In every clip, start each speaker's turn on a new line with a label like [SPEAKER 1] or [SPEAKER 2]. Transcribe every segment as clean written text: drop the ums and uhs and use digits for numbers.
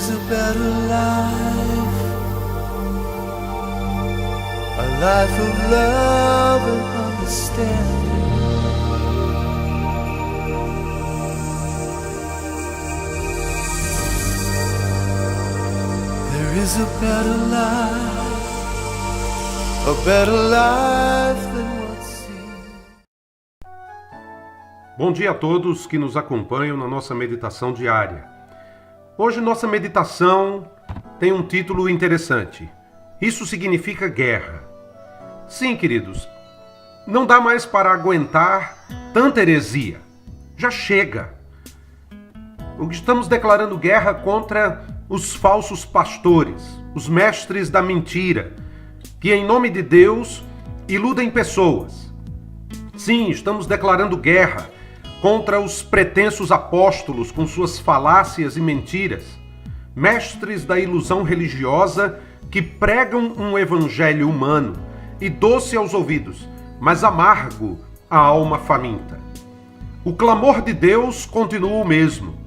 [SPEAKER 1] is a better life, a life of love and understanding. There is a better life than what's seen.
[SPEAKER 2] Bom dia a todos que nos acompanham na nossa meditação diária. Hoje nossa meditação tem um título interessante. Isso significa guerra. Sim, queridos, não dá mais para aguentar tanta heresia. Já chega. Estamos declarando guerra contra os falsos pastores, os mestres da mentira, que em nome de Deus iludem pessoas. Sim, estamos declarando guerra contra os pretensos apóstolos com suas falácias e mentiras, mestres da ilusão religiosa que pregam um evangelho humano e doce aos ouvidos, mas amargo à alma faminta. O clamor de Deus continua o mesmo.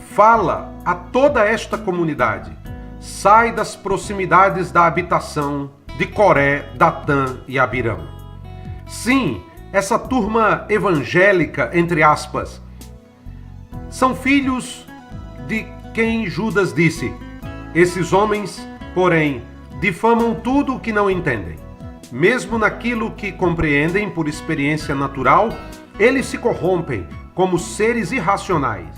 [SPEAKER 2] Fala a toda esta comunidade, sai das proximidades da habitação de Coré, Datã e Abirão. Sim, essa turma evangélica, entre aspas, são filhos de quem Judas disse: esses homens, porém, difamam tudo o que não entendem. Mesmo naquilo que compreendem por experiência natural, eles se corrompem como seres irracionais.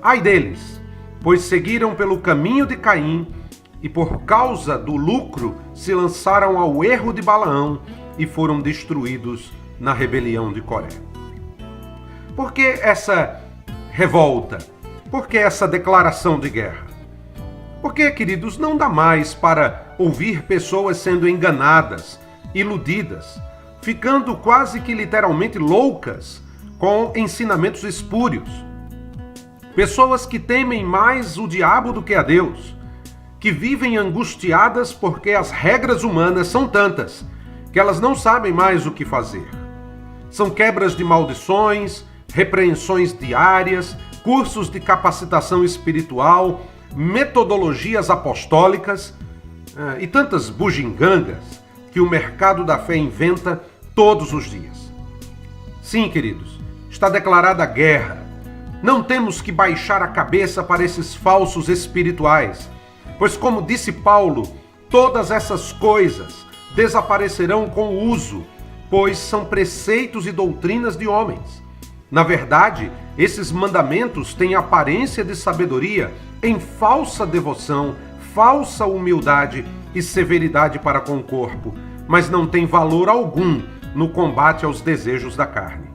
[SPEAKER 2] Ai deles, pois seguiram pelo caminho de Caim e por causa do lucro se lançaram ao erro de Balaão e foram destruídos na rebelião de Coré. Por que essa revolta? Por que essa declaração de guerra? Porque, queridos, não dá mais para ouvir pessoas sendo enganadas, iludidas, ficando quase que literalmente loucas com ensinamentos espúrios. Pessoas que temem mais o diabo do que a Deus, que vivem angustiadas porque as regras humanas são tantas que elas não sabem mais o que fazer. São quebras de maldições, repreensões diárias, cursos de capacitação espiritual, metodologias apostólicas e tantas bugigangas que o mercado da fé inventa todos os dias. Sim, queridos, está declarada a guerra. Não temos que baixar a cabeça para esses falsos espirituais, pois, como disse Paulo, todas essas coisas desaparecerão com o uso, pois são preceitos e doutrinas de homens. Na verdade, esses mandamentos têm aparência de sabedoria em falsa devoção, falsa humildade e severidade para com o corpo, mas não têm valor algum no combate aos desejos da carne.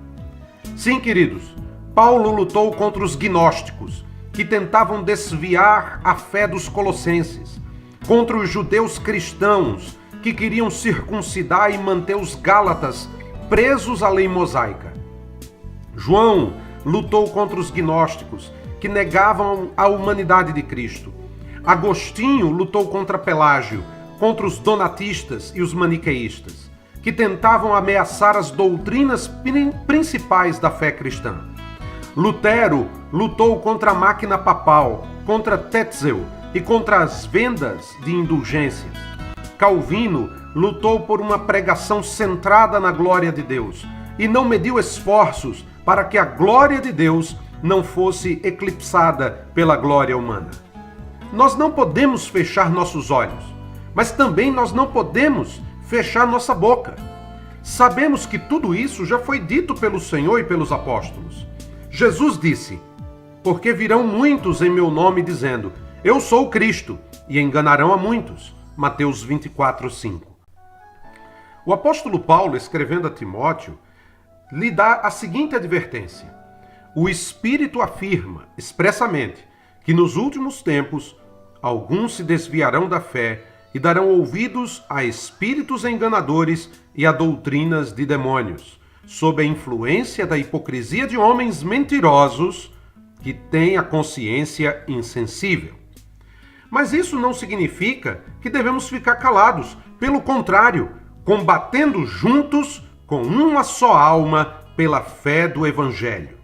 [SPEAKER 2] Sim, queridos, Paulo lutou contra os gnósticos, que tentavam desviar a fé dos colossenses, contra os judeus cristãos, que queriam circuncidar e manter os gálatas presos à lei mosaica. João lutou contra os gnósticos, que negavam a humanidade de Cristo. Agostinho lutou contra Pelágio, contra os donatistas e os maniqueístas, que tentavam ameaçar as doutrinas principais da fé cristã. Lutero lutou contra a máquina papal, contra Tetzel e contra as vendas de indulgências. Calvino lutou por uma pregação centrada na glória de Deus e não mediu esforços para que a glória de Deus não fosse eclipsada pela glória humana. Nós não podemos fechar nossos olhos, mas também nós não podemos fechar nossa boca. Sabemos que tudo isso já foi dito pelo Senhor e pelos apóstolos. Jesus disse: porque virão muitos em meu nome dizendo, eu sou o Cristo, e enganarão a muitos. Mateus 24:5. O apóstolo Paulo, escrevendo a Timóteo, lhe dá a seguinte advertência: o Espírito afirma expressamente que nos últimos tempos alguns se desviarão da fé e darão ouvidos a espíritos enganadores e a doutrinas de demônios, sob a influência da hipocrisia de homens mentirosos que têm a consciência insensível. Mas isso não significa que devemos ficar calados. Pelo contrário, combatendo juntos com uma só alma pela fé do Evangelho.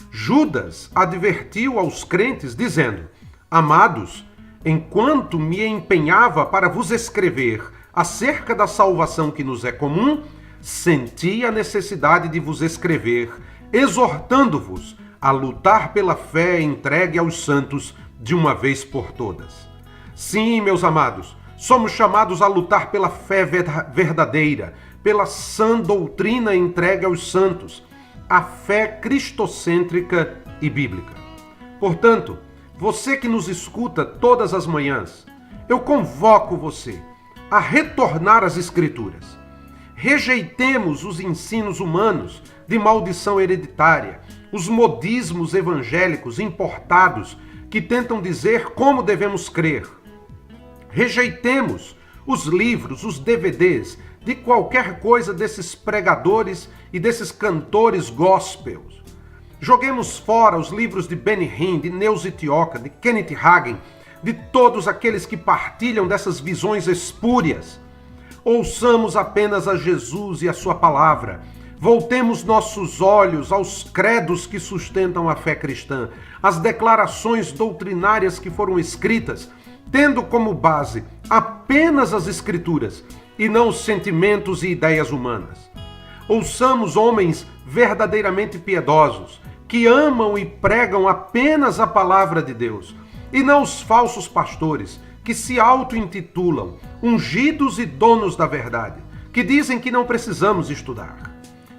[SPEAKER 2] Judas advertiu aos crentes dizendo: amados, enquanto me empenhava para vos escrever acerca da salvação que nos é comum, senti a necessidade de vos escrever, exortando-vos a lutar pela fé entregue aos santos de uma vez por todas. Sim, meus amados, somos chamados a lutar pela fé verdadeira, pela sã doutrina entregue aos santos, a fé cristocêntrica e bíblica. Portanto, você que nos escuta todas as manhãs, eu convoco você a retornar às Escrituras. Rejeitemos os ensinos humanos de maldição hereditária, os modismos evangélicos importados que tentam dizer como devemos crer. Rejeitemos os livros, os DVDs, de qualquer coisa desses pregadores e desses cantores gospels. Joguemos fora os livros de Benny Hinn, de Neuza Tioca, de Kenneth Hagin, de todos aqueles que partilham dessas visões espúrias. Ouçamos apenas a Jesus e a sua palavra. Voltemos nossos olhos aos credos que sustentam a fé cristã, às declarações doutrinárias que foram escritas, tendo como base apenas as Escrituras e não os sentimentos e ideias humanas. Ouçamos homens verdadeiramente piedosos, que amam e pregam apenas a palavra de Deus, e não os falsos pastores, que se auto-intitulam ungidos e donos da verdade, que dizem que não precisamos estudar.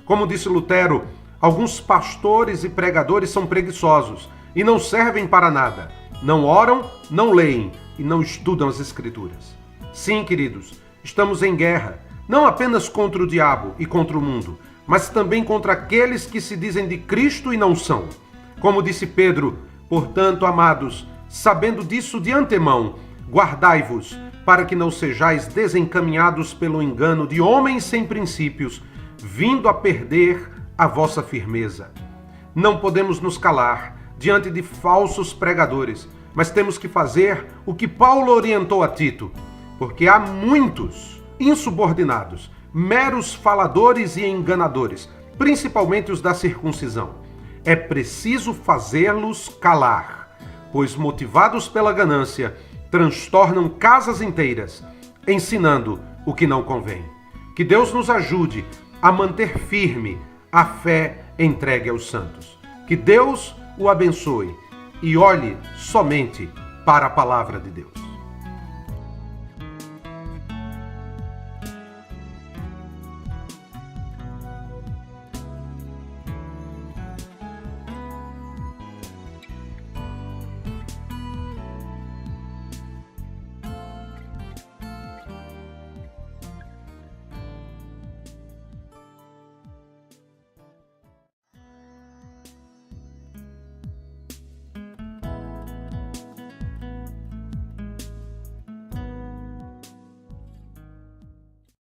[SPEAKER 2] Como disse Lutero, alguns pastores e pregadores são preguiçosos e não servem para nada. Não oram, não leem e não estudam as Escrituras. Sim, queridos, estamos em guerra, não apenas contra o diabo e contra o mundo, mas também contra aqueles que se dizem de Cristo e não são. Como disse Pedro, portanto, amados, sabendo disso de antemão, guardai-vos, para que não sejais desencaminhados pelo engano de homens sem princípios, vindo a perder a vossa firmeza. Não podemos nos calar diante de falsos pregadores, mas temos que fazer o que Paulo orientou a Tito, porque há muitos insubordinados, meros faladores e enganadores, principalmente os da circuncisão. É preciso fazê-los calar, pois motivados pela ganância, transtornam casas inteiras, ensinando o que não convém. Que Deus nos ajude a manter firme a fé entregue aos santos. Que Deus o abençoe e olhe somente para a palavra de Deus.